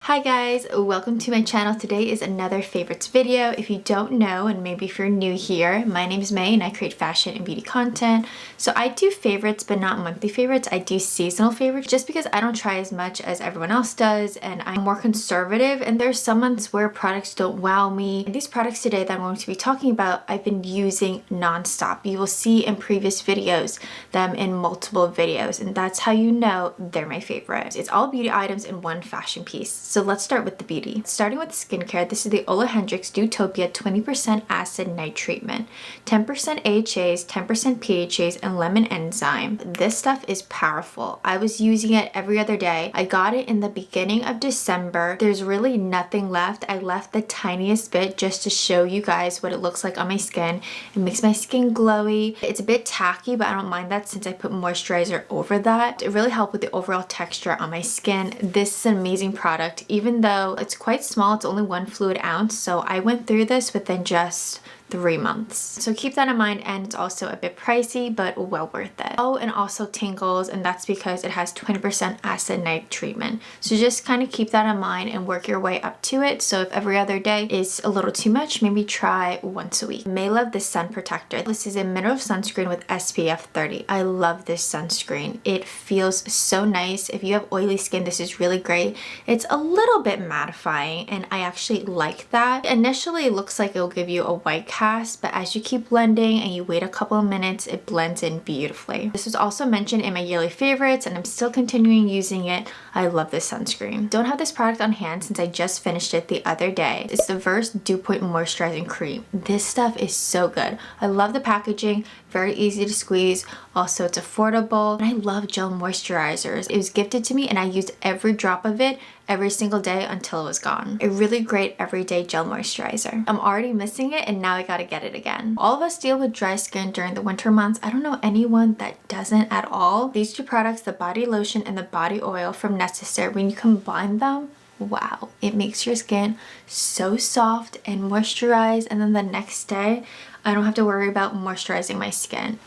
Hi guys, welcome to my channel. Today is another favorites video. If you don't know, and maybe if you're new here, my name is May and I create fashion and beauty content. So I do favorites, but not monthly favorites. I do seasonal favorites just because I don't try as much as everyone else does and I'm more conservative, and there's some months where products don't wow me. And these products today that I'm going to be talking about, I've been using non-stop. You will see in previous videos them in multiple videos, and that's how you know they're my favorite. It's all beauty items in one fashion piece. So let's start with the beauty. Starting with skincare, this is the OLEHENRIKSEN Dewtopia 20% acid night treatment, 10% AHAs, 10% PHAs, and lemon enzyme. This stuff is powerful. I was using it every other day. I got it in the beginning of December. There's really nothing left. I left the tiniest bit just to show you guys what it looks like on my skin. It makes my skin glowy. It's a bit tacky, but I don't mind that since I put moisturizer over that. It really helped with the overall texture on my skin. This is an amazing product. Even though it's quite small, it's only 1 fluid ounce, so I went through this within just 3 months. So keep that in mind, and it's also a bit pricey, but well worth it. Oh, and also tingles, and that's because it has 20% acid night treatment. So just kind of keep that in mind and work your way up to it. So if every other day is a little too much, maybe try once a week. Maelove the Sun Protector. This is a mineral sunscreen with SPF 30. I love this sunscreen. It feels so nice. If you have oily skin, this is really great. It's a little bit mattifying, and I actually like that. Initially, it looks like it'll give you a white cast, but as you keep blending and you wait a couple of minutes, it blends in beautifully. This was also mentioned in my yearly favorites, and I'm still continuing using it. I love this sunscreen. Don't have this product on hand since I just finished it the other day. It's the Verse Dew Point Moisturizing Cream. This stuff is so good. I love the packaging, very easy to squeeze. Also, it's affordable, and I love gel moisturizers. It was gifted to me and I used every drop of it every single day until it was gone. A really great everyday gel moisturizer. I'm already missing it, and now I gotta get it again. All of us deal with dry skin during the winter months. I don't know anyone that doesn't at all. These two products, the body lotion and the body oil from Necessaire, when you combine them, wow, it makes your skin so soft and moisturized, and then the next day I don't have to worry about moisturizing my skin.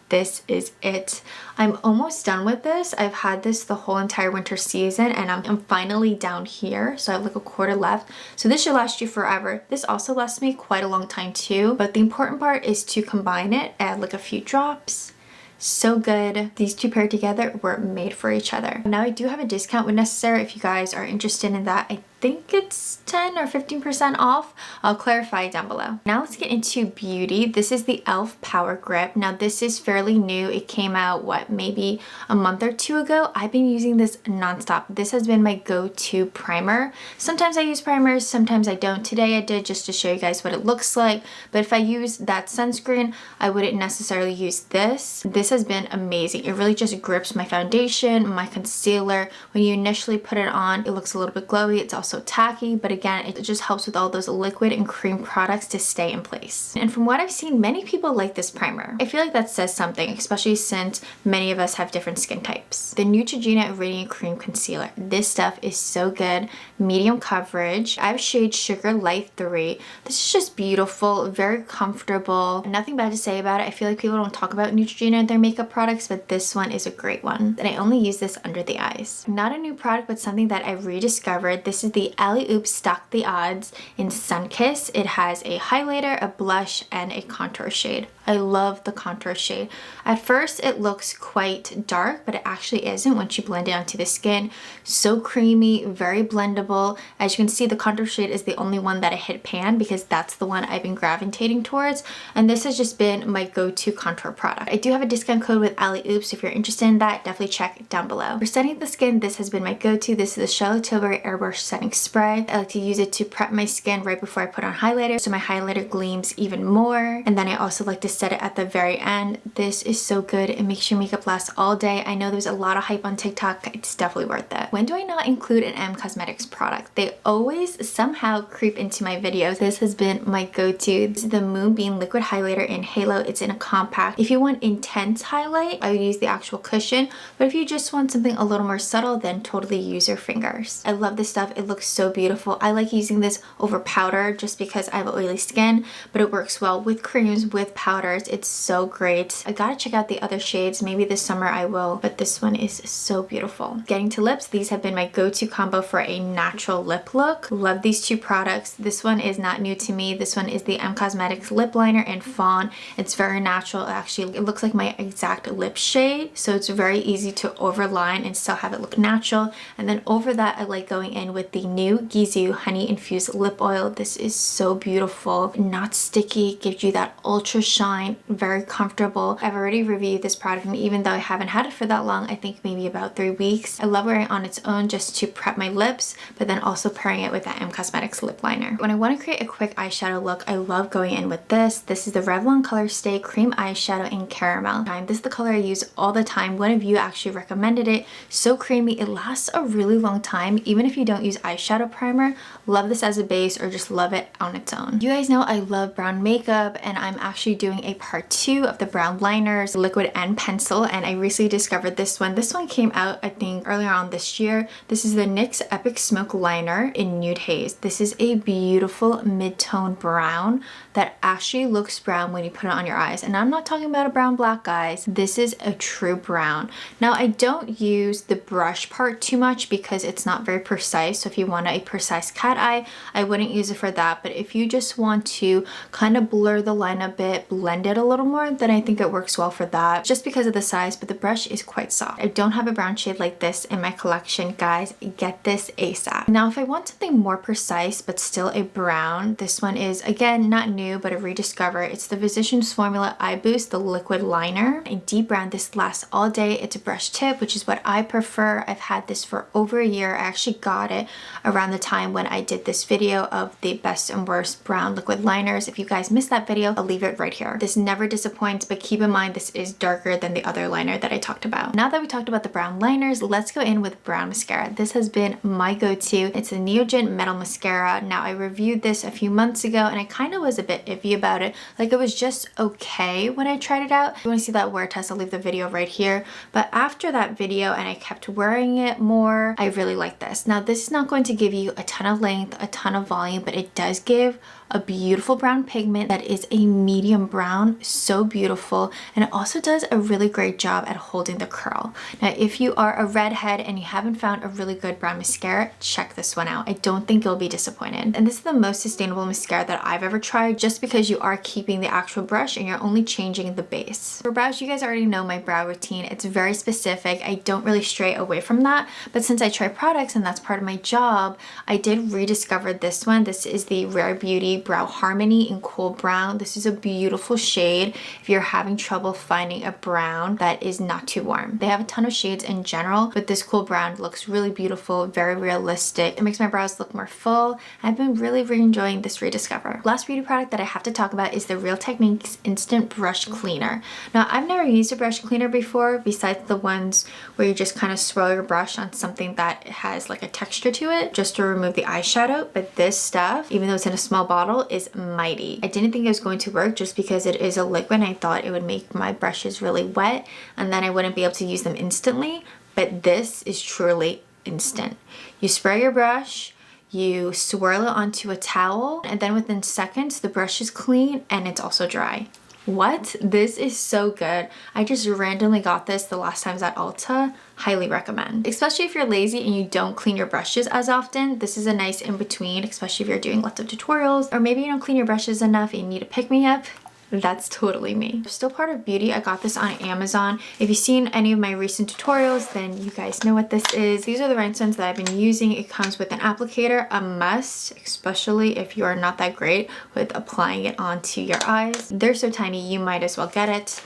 This is it. I'm almost done with this. I've had this the whole entire winter season, and I'm finally down here, so I have like a quarter left. So this should last you forever. This also lasts me quite a long time too, but the important part is to combine it, add like a few drops. So good. These two paired together were made for each other. Now I do have a discount with Necessaire if you guys are interested in that. I think it's 10 or 15% off. I'll clarify down below. Now let's get into beauty. This is the e.l.f. Power Grip. Now this is fairly new. It came out, what, maybe a month or two ago. I've been using this nonstop. This has been my go-to primer. Sometimes I use primers, sometimes I don't. Today I did just to show you guys what it looks like. But if I use that sunscreen, I wouldn't necessarily use this. This has been amazing. It really just grips my foundation, my concealer. When you initially put it on, it looks a little bit glowy. It's also tacky, but again, it just helps with all those liquid and cream products to stay in place. And from what I've seen, many people like this primer. I feel like that says something, especially since many of us have different skin types. The Neutrogena Radiant Cream Concealer. This stuff is so good. Medium coverage. I have shade Sugar Light 3. This is just beautiful, very comfortable. Nothing bad to say about it. I feel like people don't talk about Neutrogena in their makeup products, but this one is a great one. And I only use this under the eyes. Not a new product, but something that I rediscovered. This is the Alley-Oop Stock the Odds in Sunkissed. It has a highlighter, a blush, and a contour shade. I love the contour shade. At first it looks quite dark, but it actually isn't once you blend it onto the skin. So creamy, very blendable. As you can see, the contour shade is the only one that I hit pan because that's the one I've been gravitating towards, and this has just been my go-to contour product. I do have a discount code with Alley-Oop, so if you're interested in that, definitely check down below. For setting the skin, this has been my go-to. This is the Charlotte Tilbury Airbrush Setting Spray. I like to use it to prep my skin right before I put on highlighter, so my highlighter gleams even more. And then I also like to set it at the very end. This is so good. It makes your makeup last all day. I know there's a lot of hype on TikTok. It's definitely worth it. When do I not include an M Cosmetics product? They always somehow creep into my videos. This has been my go-to. This is the Moonbeam Liquid Highlighter in Halo. It's in a compact. If you want intense highlight, I would use the actual cushion, but if you just want something a little more subtle, then totally use your fingers. I love this stuff. It looks so beautiful. I like using this over powder just because I have oily skin, but it works well with creams, with powder, powders. It's so great. I gotta check out the other shades. Maybe this summer I will, but this one is so beautiful. Getting to lips, these have been my go-to combo for a natural lip look. Love these two products. This one is not new to me. This one is the M Cosmetics lip liner in Fawn. It's very natural. Actually, it looks like my exact lip shade, so it's very easy to overline and still have it look natural. And then over that, I like going in with the new Gisou Honey Infused Lip Oil. This is so beautiful, not sticky, gives you that ultra shine, very comfortable. I've already reviewed this product, and even though I haven't had it for that long, I think maybe about 3 weeks, I love wearing it on its own just to prep my lips, but then also pairing it with that M Cosmetics lip liner. When I want to create a quick eyeshadow look, I love going in with this. This is the Revlon ColorStay Cream Eyeshadow in Caramel. This is the color I use all the time. One of you actually recommended it. So creamy. It lasts a really long time, even if you don't use eyeshadow primer. Love this as a base, or just love it on its own. You guys know I love brown makeup, and I'm actually doing a part 2 of the brown liners, liquid and pencil, and I recently discovered this one. This one came out, I think, earlier on this year. This is the NYX Epic Smoke Liner in Nude Haze. This is a beautiful mid-tone brown that actually looks brown when you put it on your eyes. And I'm not talking about a brown black, guys. This is a true brown. Now, I don't use the brush part too much because it's not very precise. So if you want a precise cat eye, I wouldn't use it for that. But if you just want to kind of blur the line a bit, blend it a little more, then I think it works well for that, just because of the size. But the brush is quite soft. I don't have a brown shade like this in my collection, guys. Get this ASAP. Now, if I want something more precise but still a brown, this one is, again, not new, but a rediscover. It's the Physicians Formula Eye Boost, the liquid liner in deep brown. This lasts all day. It's a brush tip, which is what I prefer. I've had this for over a year. I actually got it around the time when I did this video of the best and worst brown liquid liners. If you guys missed that video, I'll leave it right here. This never disappoints, but keep in mind this is darker than the other liner that I talked about. Now that we talked about the brown liners, let's go in with brown mascara. This has been my go-to. It's a Neogen Metal Mascara. Now, I reviewed this a few months ago, and I kind of was a bit iffy about it. Like, it was just okay when I tried it out. If you want to see that wear test, I'll leave the video right here. But after that video, and I kept wearing it more, I really like this. Now, this is not going to give you a ton of length, a ton of volume, but it does give a beautiful brown pigment that is a medium brown, so beautiful, and it also does a really great job at holding the curl. Now, if you are a redhead and you haven't found a really good brown mascara, check this one out. I don't think you'll be disappointed. And this is the most sustainable mascara that I've ever tried, just because you are keeping the actual brush and you're only changing the base. For brows, you guys already know my brow routine. It's very specific. I don't really stray away from that, but since I try products and that's part of my job, I did rediscover this one. This is the Rare Beauty Brow Harmony in Cool Brown. This is a beautiful shade if you're having trouble finding a brown that is not too warm. They have a ton of shades in general, but this cool brown looks really beautiful, very realistic. It makes my brows look more full. I've been really enjoying this rediscover. Last beauty product that I have to talk about is the Real Techniques Instant Brush Cleaner. Now, I've never used a brush cleaner before, besides the ones where you just kind of swirl your brush on something that has like a texture to it just to remove the eyeshadow. But this stuff, even though it's in a small bottle, is mighty. I didn't think it was going to work just because it is a liquid. I thought it would make my brushes really wet and then I wouldn't be able to use them instantly, but this is truly instant. You spray your brush, you swirl it onto a towel, and then within seconds the brush is clean and it's also dry. What? This is so good. I just randomly got this the last time I was at Ulta. Highly recommend. Especially if you're lazy and you don't clean your brushes as often, this is a nice in-between, especially if you're doing lots of tutorials, or maybe you don't clean your brushes enough and you need a pick-me-up. That's totally me. Still part of beauty. I got this on Amazon. If you've seen any of my recent tutorials, then you guys know what this is. These are the Rhinestones that I've been using. It comes with an applicator, a must, especially if you are not that great with applying it onto your eyes. They're so tiny, you might as well get it.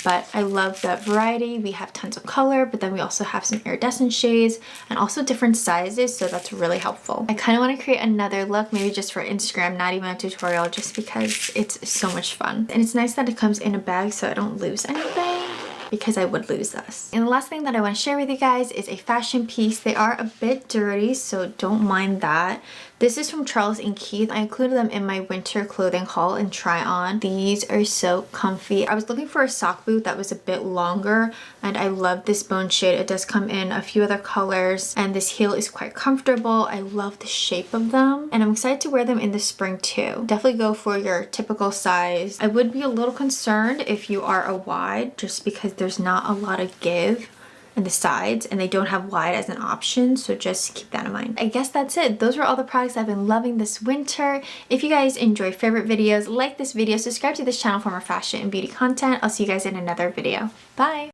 But I love the variety. We have tons of color, but then we also have some iridescent shades and also different sizes, so that's really helpful. I kind of want to create another look, maybe just for Instagram, not even a tutorial, just because it's so much fun. And it's nice that it comes in a bag so I don't lose anything. because I would lose this. And the last thing that I want to share with you guys is a fashion piece. They are a bit dirty, so don't mind that. This is from Charles & Keith. I included them in my winter clothing haul and try on. These are so comfy. I was looking for a sock boot that was a bit longer, and I love this bone shade. It does come in a few other colors, and this heel is quite comfortable. I love the shape of them, and I'm excited to wear them in the spring too. Definitely go for your typical size. I would be a little concerned if you are a wide, just because there's not a lot of give in the sides and they don't have wide as an option, so just keep that in mind. I guess that's it. Those were all the products I've been loving this winter. If you guys enjoy favorite videos, like this video, subscribe to this channel for more fashion and beauty content. I'll see you guys in another video. Bye!